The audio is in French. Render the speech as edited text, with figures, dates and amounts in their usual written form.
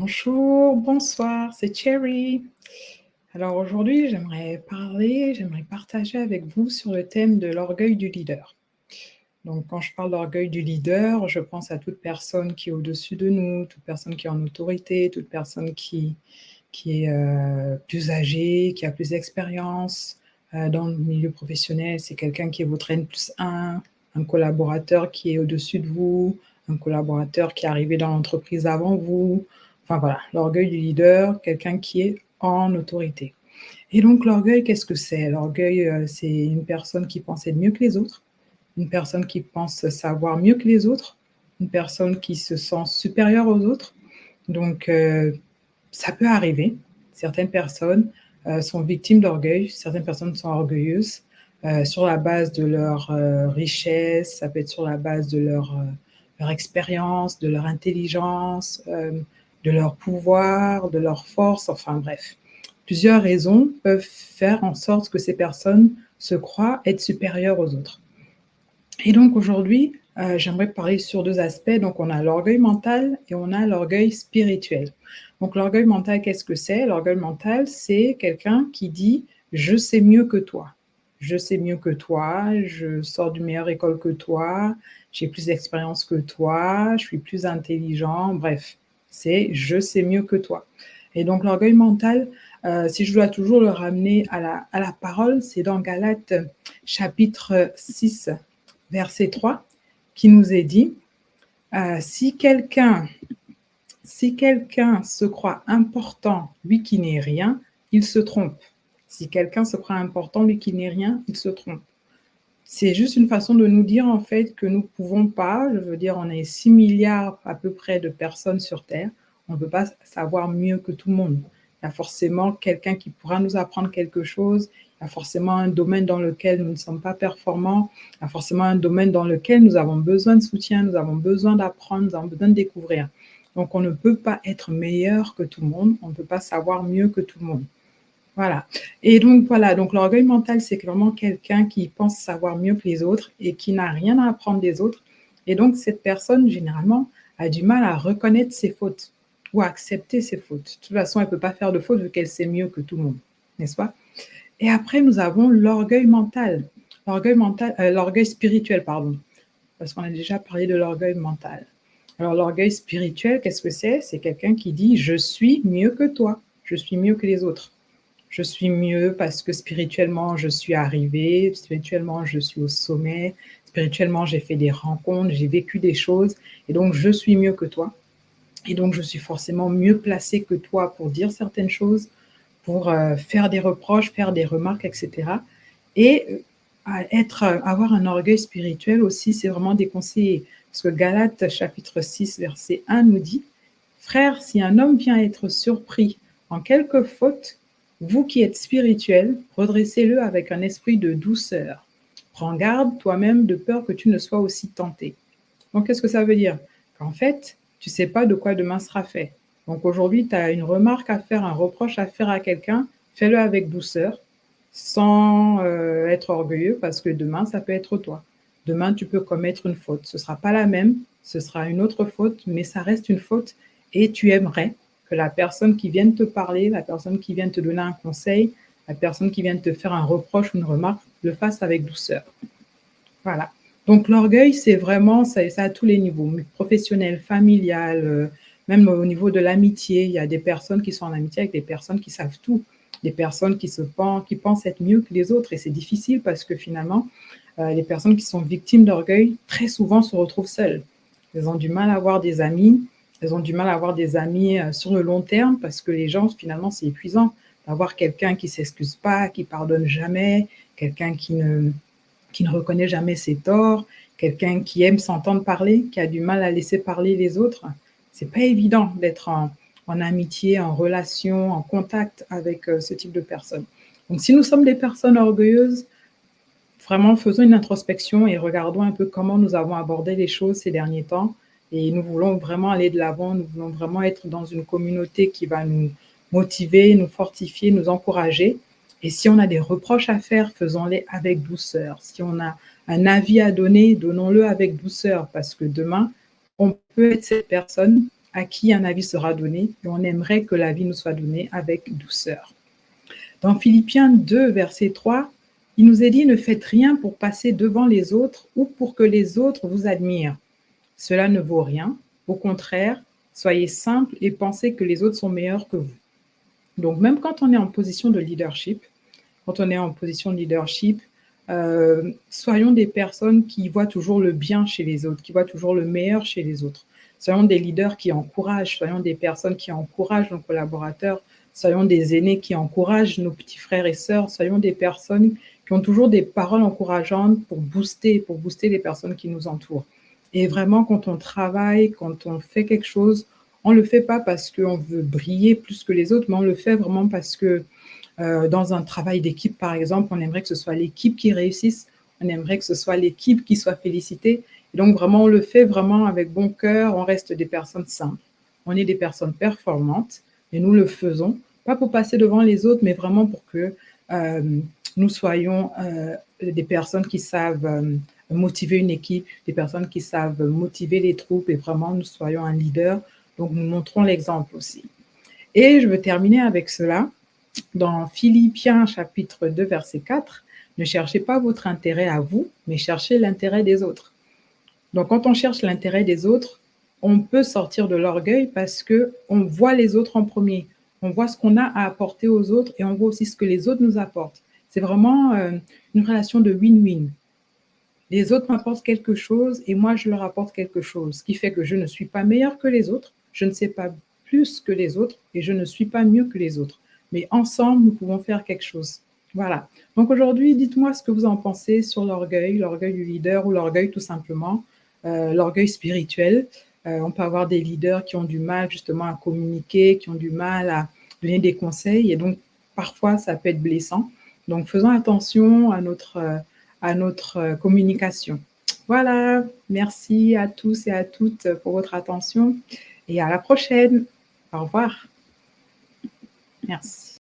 Bonjour, bonsoir, c'est Cherry. Alors aujourd'hui, j'aimerais partager avec vous sur le thème de l'orgueil du leader. Donc quand je parle d'orgueil du leader, je pense à toute personne qui est au-dessus de nous, toute personne qui est en autorité, toute personne qui est plus âgée, qui a plus d'expérience dans le milieu professionnel. C'est quelqu'un qui est votre N+1, un collaborateur qui est au-dessus de vous, un collaborateur qui est arrivé dans l'entreprise avant vous. Enfin voilà, l'orgueil du leader, quelqu'un qui est en autorité. Et donc l'orgueil, qu'est-ce que c'est? L'orgueil, c'est une personne qui pense être mieux que les autres, une personne qui pense savoir mieux que les autres, une personne qui se sent supérieure aux autres. Donc ça peut arriver. Certaines personnes sont victimes d'orgueil, certaines personnes sont orgueilleuses sur la base de leur richesse, ça peut être sur la base de leur expérience, de leur intelligence, de leur pouvoir, de leur force, enfin bref. Plusieurs raisons peuvent faire en sorte que ces personnes se croient être supérieures aux autres. Et donc aujourd'hui, j'aimerais parler sur 2 aspects. Donc on a l'orgueil mental et on a l'orgueil spirituel. Donc l'orgueil mental, qu'est-ce que c'est? L'orgueil mental, c'est quelqu'un qui dit: «Je sais mieux que toi. Je sais mieux que toi, je sors d'une meilleure école que toi, j'ai plus d'expérience que toi, je suis plus intelligent», bref, c'est: «Je sais mieux que toi». Et donc l'orgueil mental, si je dois toujours le ramener à la parole, c'est dans Galates chapitre 6, verset 3, qui nous est dit, si quelqu'un se croit important, lui qui n'est rien, il se trompe. Si quelqu'un se croit important, lui qui n'est rien, il se trompe. C'est juste une façon de nous dire en fait que nous ne pouvons pas, je veux dire, on est 6 milliards à peu près de personnes sur Terre, on ne peut pas savoir mieux que tout le monde. Il y a forcément quelqu'un qui pourra nous apprendre quelque chose, il y a forcément un domaine dans lequel nous ne sommes pas performants, il y a forcément un domaine dans lequel nous avons besoin de soutien, nous avons besoin d'apprendre, nous avons besoin de découvrir. Donc on ne peut pas être meilleur que tout le monde, on ne peut pas savoir mieux que tout le monde. Voilà. Et donc voilà, donc l'orgueil mental, c'est vraiment quelqu'un qui pense savoir mieux que les autres et qui n'a rien à apprendre des autres. Et donc cette personne, généralement, a du mal à reconnaître ses fautes ou à accepter ses fautes. De toute façon, elle ne peut pas faire de fautes vu qu'elle sait mieux que tout le monde, n'est-ce pas? Et après, nous avons l'orgueil mental. L'orgueil spirituel, pardon, parce qu'on a déjà parlé de l'orgueil mental. Alors l'orgueil spirituel, qu'est-ce que c'est? C'est quelqu'un qui dit: «Je suis mieux que toi, je suis mieux que les autres». Je suis mieux parce que spirituellement, je suis arrivée, spirituellement, je suis au sommet, spirituellement, j'ai fait des rencontres, j'ai vécu des choses et donc je suis mieux que toi. Et donc je suis forcément mieux placée que toi pour dire certaines choses, pour faire des reproches, faire des remarques, etc. Et avoir un orgueil spirituel aussi, c'est vraiment déconseillé. Parce que Galates chapitre 6, verset 1 nous dit: Frères, si un homme vient être surpris en quelque faute, vous qui êtes spirituels, redressez-le avec un esprit de douceur. Prends garde toi-même de peur que tu ne sois aussi tenté. Donc, qu'est-ce que ça veut dire? Qu'en fait, tu ne sais pas de quoi demain sera fait. Donc, aujourd'hui, tu as une remarque à faire, un reproche à faire à quelqu'un, fais-le avec douceur, sans être orgueilleux, parce que demain, ça peut être toi. Demain, tu peux commettre une faute. Ce ne sera pas la même, ce sera une autre faute, mais ça reste une faute et tu aimerais que la personne qui vient te parler, la personne qui vient te donner un conseil, la personne qui vient te faire un reproche ou une remarque, le fasse avec douceur. Voilà. Donc l'orgueil, c'est vraiment, ça à tous les niveaux, professionnel, familial, même au niveau de l'amitié. Il y a des personnes qui sont en amitié avec des personnes qui savent tout, des personnes qui pensent être mieux que les autres. Et c'est difficile parce que finalement, les personnes qui sont victimes d'orgueil, très souvent se retrouvent seules. Elles ont du mal à avoir des amis, elles ont du mal à avoir des amis sur le long terme parce que les gens, finalement, c'est épuisant d'avoir quelqu'un qui ne s'excuse pas, qui pardonne jamais, quelqu'un qui ne reconnaît jamais ses torts, quelqu'un qui aime s'entendre parler, qui a du mal à laisser parler les autres. C'est pas évident d'être en amitié, en relation, en contact avec ce type de personnes. Donc si nous sommes des personnes orgueilleuses, vraiment faisons une introspection et regardons un peu comment nous avons abordé les choses ces derniers temps. Et nous voulons vraiment aller de l'avant, nous voulons vraiment être dans une communauté qui va nous motiver, nous fortifier, nous encourager. Et si on a des reproches à faire, faisons-les avec douceur. Si on a un avis à donner, donnons-le avec douceur, parce que demain, on peut être cette personne à qui un avis sera donné et on aimerait que l'avis nous soit donné avec douceur. Dans Philippiens 2, verset 3, il nous est dit: « Ne faites rien pour passer devant les autres ou pour que les autres vous admirent. Cela ne vaut rien. Au contraire, soyez simples et pensez que les autres sont meilleurs que vous. » Donc même quand on est en position de leadership, soyons des personnes qui voient toujours le bien chez les autres, qui voient toujours le meilleur chez les autres. Soyons des leaders qui encouragent, soyons des personnes qui encouragent nos collaborateurs, soyons des aînés qui encouragent nos petits frères et sœurs, soyons des personnes qui ont toujours des paroles encourageantes pour booster les personnes qui nous entourent. Et vraiment, quand on travaille, quand on fait quelque chose, on ne le fait pas parce qu'on veut briller plus que les autres, mais on le fait vraiment parce que dans un travail d'équipe, par exemple, on aimerait que ce soit l'équipe qui réussisse, on aimerait que ce soit l'équipe qui soit félicitée. Et donc, vraiment, on le fait vraiment avec bon cœur, on reste des personnes simples, on est des personnes performantes, et nous le faisons, pas pour passer devant les autres, mais vraiment pour que nous soyons des personnes qui savent motiver une équipe, des personnes qui savent motiver les troupes, et vraiment, nous soyons un leader, donc nous montrons l'exemple aussi. Et je veux terminer avec cela. Dans Philippiens chapitre 2, verset 4, « Ne cherchez pas votre intérêt à vous, mais cherchez l'intérêt des autres. » Donc, quand on cherche l'intérêt des autres, on peut sortir de l'orgueil parce qu'on voit les autres en premier. On voit ce qu'on a à apporter aux autres et on voit aussi ce que les autres nous apportent. C'est vraiment une relation de win-win. Les autres m'apportent quelque chose et moi, je leur apporte quelque chose, ce qui fait que je ne suis pas meilleure que les autres, je ne sais pas plus que les autres et je ne suis pas mieux que les autres. Mais ensemble, nous pouvons faire quelque chose. Voilà. Donc aujourd'hui, dites-moi ce que vous en pensez sur l'orgueil du leader ou l'orgueil tout simplement, l'orgueil spirituel. On peut avoir des leaders qui ont du mal justement à communiquer, qui ont du mal à donner des conseils et donc parfois ça peut être blessant. Donc faisons attention à notre communication. Voilà, merci à tous et à toutes pour votre attention et à la prochaine. Au revoir. Merci.